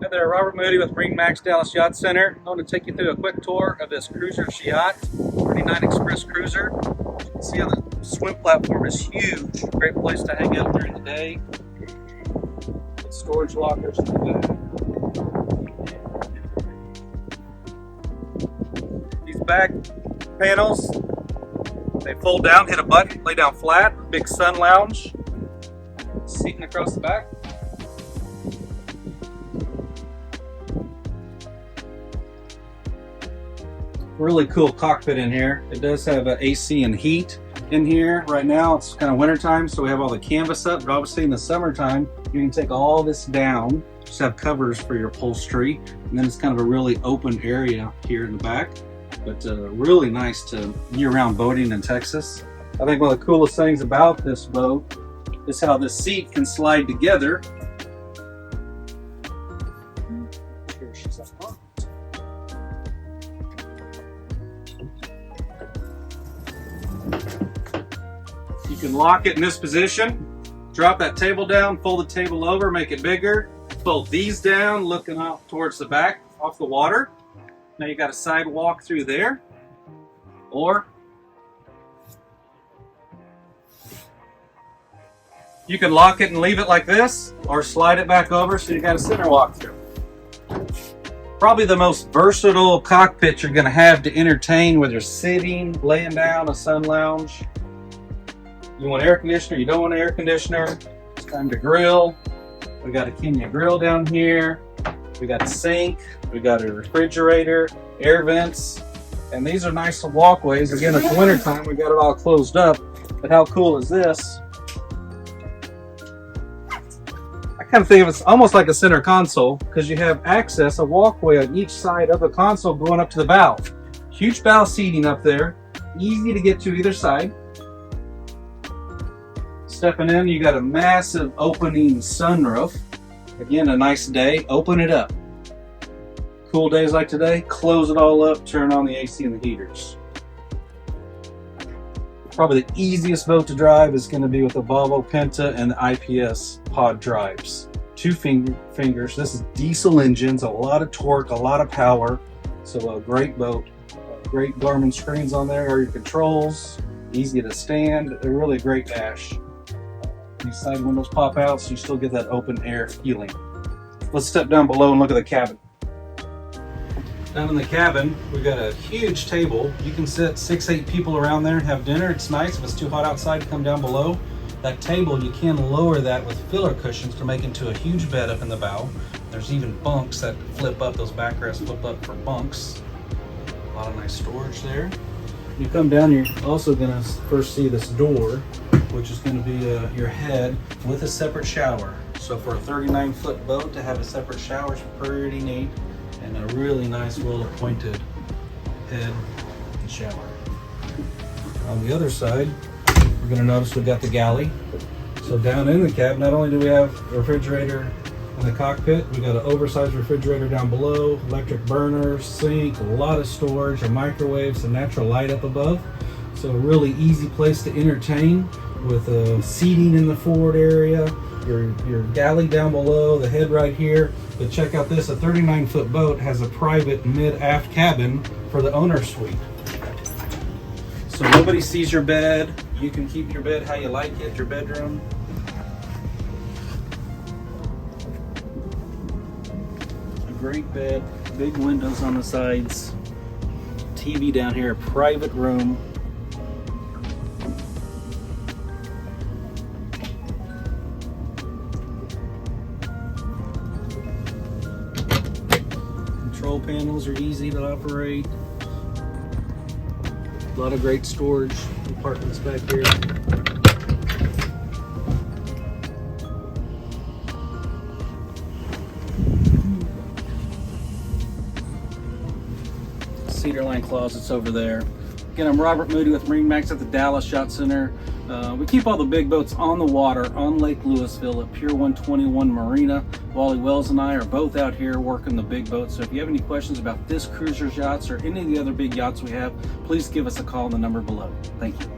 Hi there, Robert Moody with MarineMax Dallas Yacht Center. I want to take you through a quick tour of this cruiser's yacht, 39 Express Cruiser. You can see how the swim platform is huge. Great place to hang out during the day. Good storage lockers in the back. These back panels, they fold down, hit a button, lay down flat. Big sun lounge, seating across the back. Really cool cockpit in here. It does have AC and heat in here. Right now it's kind of winter time, so we have all the canvas up, but obviously in the summertime you can take all this down, just have covers for your upholstery, and then it's kind of a really open area here in the back, but really nice to year-round boating in Texas. I think one of the coolest things about this boat is how the seat can slide together. Here she's up front. You can lock it in this position, drop that table down, fold the table over, make it bigger, fold these down, looking out towards the back, off the water. Now you got a sidewalk through there, or you can lock it and leave it like this, or slide it back over so you got a center walk through. Probably the most versatile cockpit you're gonna have to entertain, whether you're sitting, laying down, a sun lounge. You want air conditioner, you don't want an air conditioner. It's time to grill. We got a Kenya grill down here. We got a sink, we got a refrigerator, air vents, and these are nice walkways. Again, it's winter time, we got it all closed up, but how cool is this? I kind of think of it almost like a center console, because you have access, a walkway on each side of the console going up to the bow. Huge bow seating up there, easy to get to either side. Stepping in, you got a massive opening sunroof. Again, a nice day, open it up. Cool days like today, close it all up, turn on the AC and the heaters. Probably the easiest boat to drive is going to be with the VOLVO, PENTA, and the IPS pod drives. Two fingers. This is diesel engines, a lot of torque, a lot of power. So a great boat. Great Garmin screens on there are your controls. Easy to stand. They're really a great dash. These side windows pop out, so you still get that open air feeling. Let's step down below and look at the cabin. Down in the cabin, we've got a huge table. You can sit 6-8 people around there and have dinner. It's nice. If it's too hot outside, come down below. That table, you can lower that with filler cushions to make into a huge bed up in the bow. There's even bunks that flip up, those backrests flip up for bunks. A lot of nice storage there. You come down, you're also gonna first see this door, which is gonna be your head with a separate shower. So for a 39-foot boat to have a separate shower is pretty neat, and a really nice, well-appointed head and shower. On the other side, we're gonna notice we got the galley. So down in the cab, not only do we have a refrigerator in the cockpit, we got an oversized refrigerator down below, electric burner, sink, a lot of storage, a microwave, some natural light up above. So a really easy place to entertain with seating in the forward area, your galley down below, the head right here. But check out this, a 39-foot boat has a private mid-aft cabin for the owner suite. So nobody sees your bed. You can keep your bed how you like it, your bedroom. A great bed, big windows on the sides, TV down here, a private room. Control panels are easy to operate. A lot of great storage compartments back here. Cedar line closets over there. Again, I'm Robert Moody with MarineMax at the Dallas Yacht Center. We keep all the big boats on the water on Lake Lewisville at Pier 121 Marina. Wally Wells and I are both out here working the big boats. So if you have any questions about this cruiser's yachts or any of the other big yachts we have, please give us a call on the number below. Thank you.